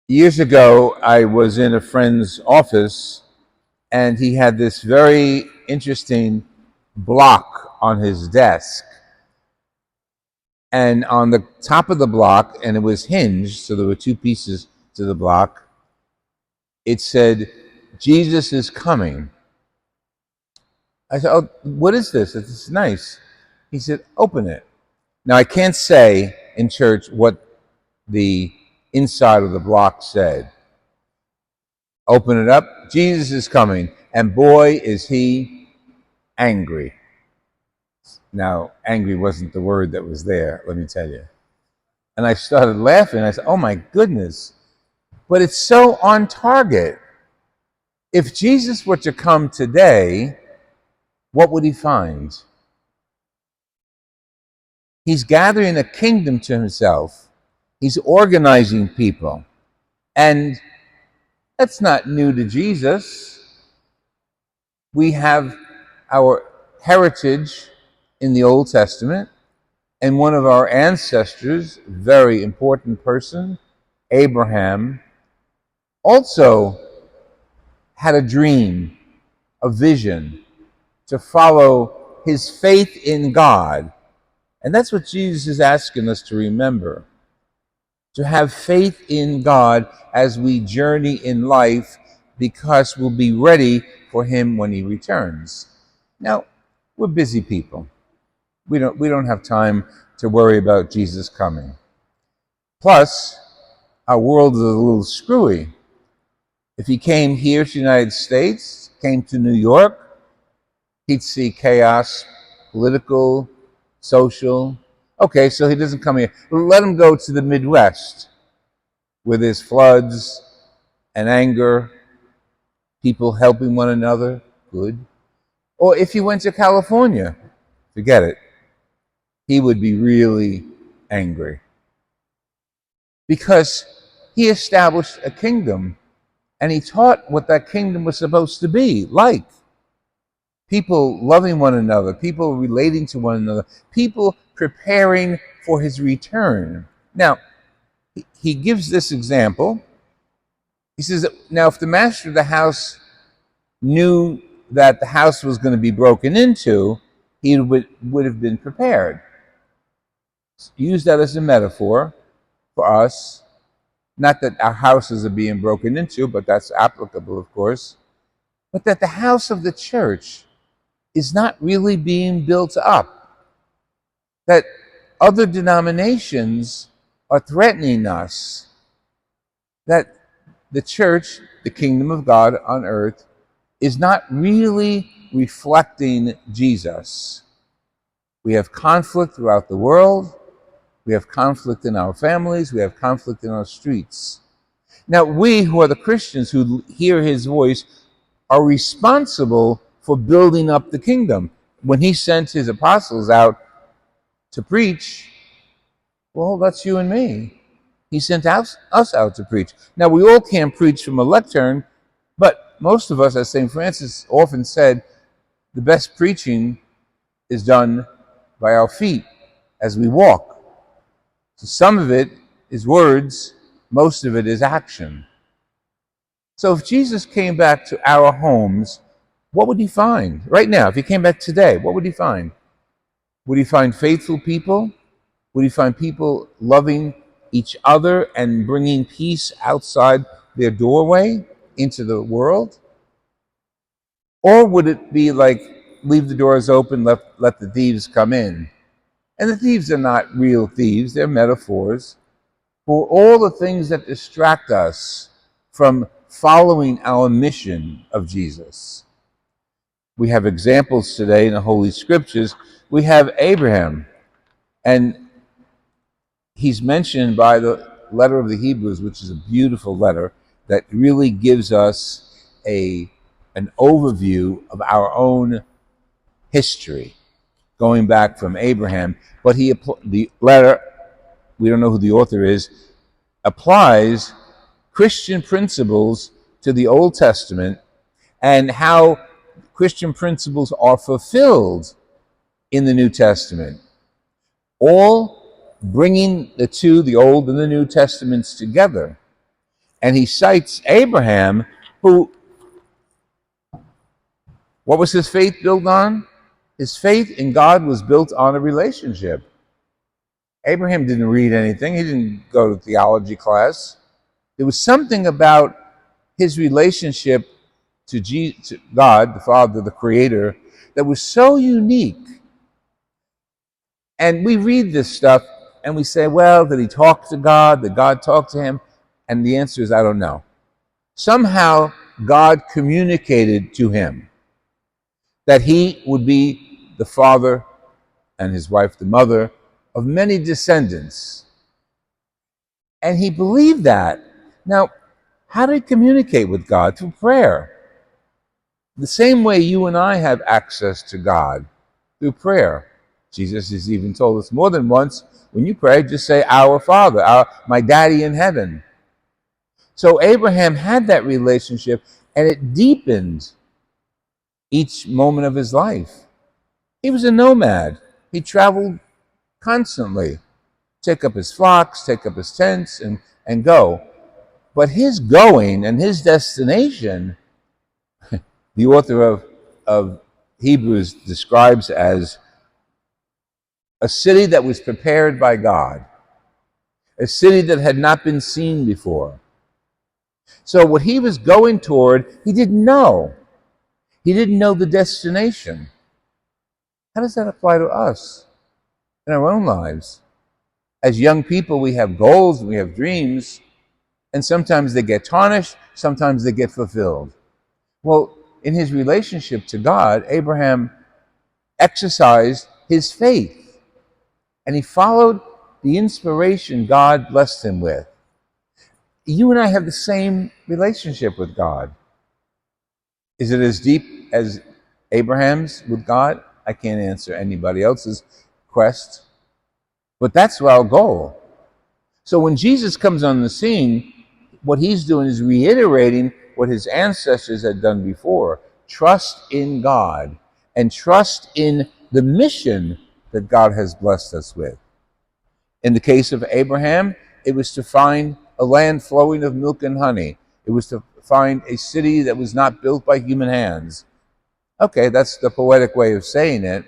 Years ago, I was in a friend's office and he had this very interesting block on his desk. And on the top of the block, and it was hinged, so there were two pieces to the block, it said, "Jesus is coming." I said, "Oh, what is this? It's nice." He said, "Open it." Now, I can't say in church what the inside of the block said. Open it up. Jesus is coming. And boy, is he angry. Now, angry wasn't the word that was there, let me tell you. And I started laughing. I said, "Oh my goodness." But it's so on target. If Jesus were to come today, what would he find? He's gathering a kingdom to himself. He's organizing people. And that's not new to Jesus. We have our heritage in the Old Testament, and one of our ancestors, very important person, Abraham, also had a dream, a vision to follow his faith in God. And that's what Jesus is asking us to remember, to have faith in God as we journey in life, because we'll be ready for him when he returns. Now, we're busy people. We don't have time to worry about Jesus coming. Plus, our world is a little screwy. If he came here to the United States, came to New York, he'd see chaos, political, social. Okay, so he doesn't come here. Let him go to the Midwest, where there's floods and anger, people helping one another, good. Or if he went to California, forget it. He would be really angry. Because he established a kingdom and he taught what that kingdom was supposed to be like. People loving one another, people relating to one another, people preparing for his return. Now, he gives this example. He says, now if the master of the house knew that the house was going to be broken into, he would have been prepared. Use that as a metaphor for us. Not that our houses are being broken into, but that's applicable, of course. But that the house of the church is not really being built up. That other denominations are threatening us. That the church, the kingdom of God on earth, is not really reflecting Jesus. We have conflict throughout the world. We have conflict in our families. We have conflict in our streets. Now, we who are the Christians who hear his voice are responsible for building up the kingdom. When he sent his apostles out to preach, well, that's you and me. He sent us out to preach. Now, we all can't preach from a lectern, but most of us, as St. Francis often said, the best preaching is done by our feet as we walk. So some of it is words, most of it is action. So if Jesus came back to our homes, what would he find? Right now, if he came back today, what would he find? Would he find faithful people? Would he find people loving each other and bringing peace outside their doorway into the world? Or would it be like, leave the doors open, let the thieves come in? And the thieves are not real thieves, they're metaphors for all the things that distract us from following our mission of Jesus. We have examples today in the Holy Scriptures. We have Abraham, and he's mentioned by the letter of the Hebrews, which is a beautiful letter that really gives us an overview of our own history, going back from Abraham. But the letter, we don't know who the author is, applies Christian principles to the Old Testament and how Christian principles are fulfilled in the New Testament. All bringing the two, the Old and the New Testaments, together. And he cites Abraham, who, what was his faith built on? His faith in God was built on a relationship. Abraham didn't read anything. He didn't go to theology class. There was something about his relationship to God, the Father, the Creator, that was so unique. And we read this stuff and we say, well, did he talk to God? Did God talk to him? And the answer is, I don't know. Somehow, God communicated to him that he would be the father and his wife the mother of many descendants. And he believed that. Now, how did he communicate with God? Through prayer. The same way you and I have access to God, through prayer. Jesus has even told us more than once, when you pray, just say, Our Father, my daddy in heaven. So Abraham had that relationship, and it deepened each moment of his life. He was a nomad. He traveled constantly, take up his flocks, take up his tents, and go. But his going and his destination, the author of Hebrews describes as a city that was prepared by God, a city that had not been seen before. So what he was going toward, he didn't know. He didn't know the destination. How does that apply to us in our own lives? As young people, we have goals, we have dreams, and sometimes they get tarnished, sometimes they get fulfilled. Well, in his relationship to God, Abraham exercised his faith, and he followed the inspiration God blessed him with. You and I have the same relationship with God. Is it as deep as Abraham's with God? I can't answer anybody else's quest, but that's our goal. So when Jesus comes on the scene, what he's doing is reiterating what his ancestors had done before. Trust in God and trust in the mission that God has blessed us with. In the case of Abraham, it was to find a land flowing of milk and honey. It was to find a city that was not built by human hands. Okay, that's the poetic way of saying it.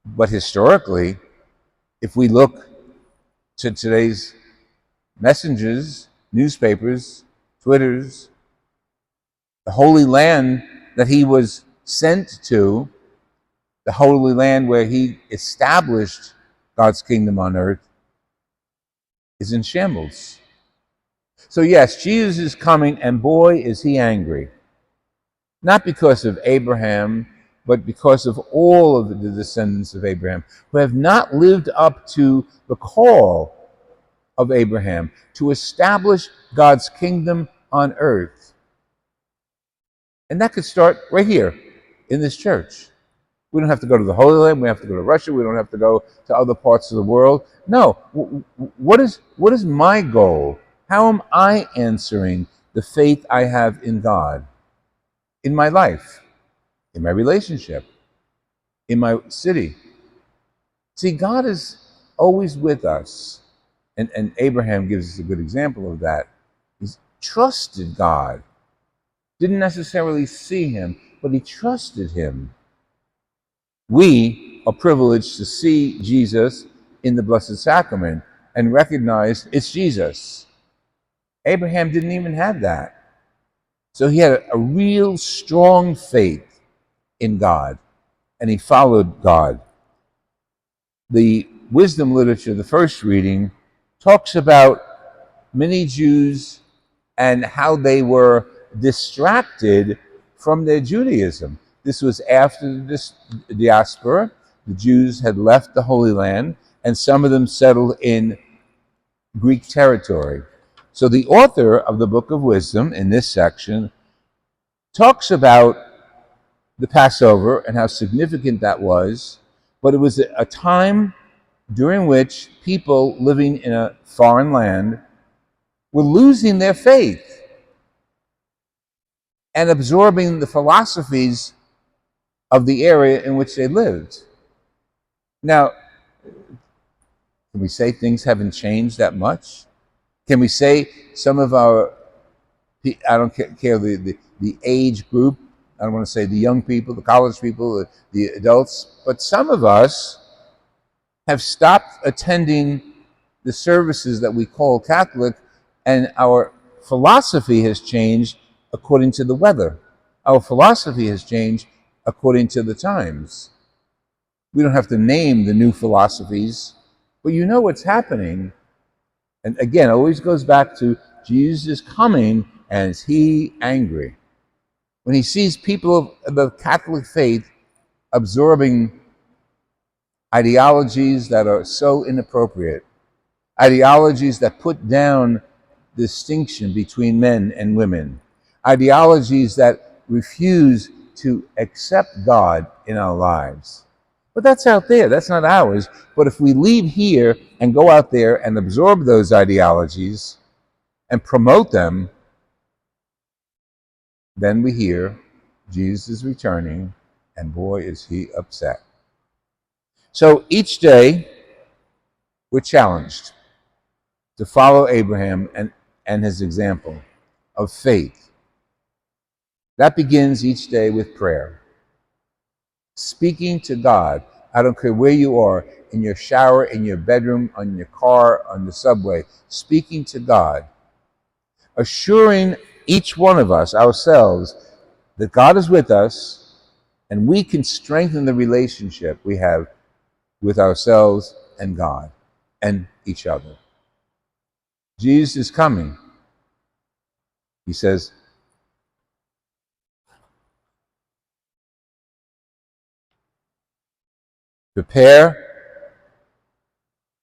But historically, if we look to today's messengers, newspapers, Twitters, the Holy Land that he was sent to, the Holy Land where he established God's kingdom on earth, is in shambles. So yes, Jesus is coming, and boy, is he angry. Not because of Abraham, but because of all of the descendants of Abraham who have not lived up to the call of Abraham to establish God's kingdom on earth. And that could start right here in this church. We don't have to go to the Holy Land. We don't have to go to Russia. We don't have to go to other parts of the world. No. What is my goal? How am I answering the faith I have in God, in my life, in my relationship, in my city? See, God is always with us. And Abraham gives us a good example of that. He trusted God. Didn't necessarily see him, but he trusted him. We are privileged to see Jesus in the Blessed Sacrament and recognize it's Jesus. Abraham didn't even have that. So he had a real strong faith in God, and he followed God. The wisdom literature, the first reading, talks about many Jews and how they were distracted from their Judaism. This was after this diaspora. The Jews had left the Holy Land, and some of them settled in Greek territory. So the author of the Book of Wisdom in this section talks about the Passover and how significant that was, but it was a time during which people living in a foreign land were losing their faith and absorbing the philosophies of the area in which they lived. Now, can we say things haven't changed that much? Can we say some of our, I don't care the age group, I don't want to say the young people, the college people, the adults, but some of us have stopped attending the services that we call Catholic, and our philosophy has changed according to the weather. Our philosophy has changed according to the times. We don't have to name the new philosophies, but you know what's happening. And again, it always goes back to Jesus is coming, and is he angry? When he sees people of the Catholic faith absorbing ideologies that are so inappropriate, ideologies that put down distinction between men and women, ideologies that refuse to accept God in our lives. But that's out there, that's not ours. But if we leave here and go out there and absorb those ideologies and promote them, then we hear Jesus is returning, and boy, is he upset. So each day, we're challenged to follow Abraham and his example of faith. That begins each day with prayer. Speaking to God. I don't care where you are, in your shower, in your bedroom, on your car, on the subway. Speaking to God. Assuring each one of us, ourselves, that God is with us and we can strengthen the relationship we have with ourselves and God and each other. Jesus is coming. He says, prepare,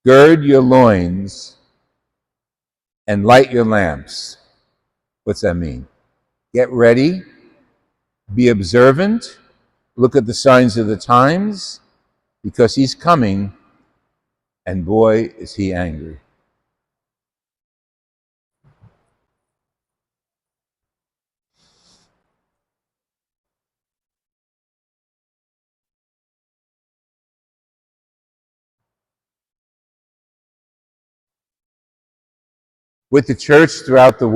gird your loins, and light your lamps. What's that mean? Get ready, be observant, look at the signs of the times, because he's coming, and boy, is he angry. With the church throughout the world,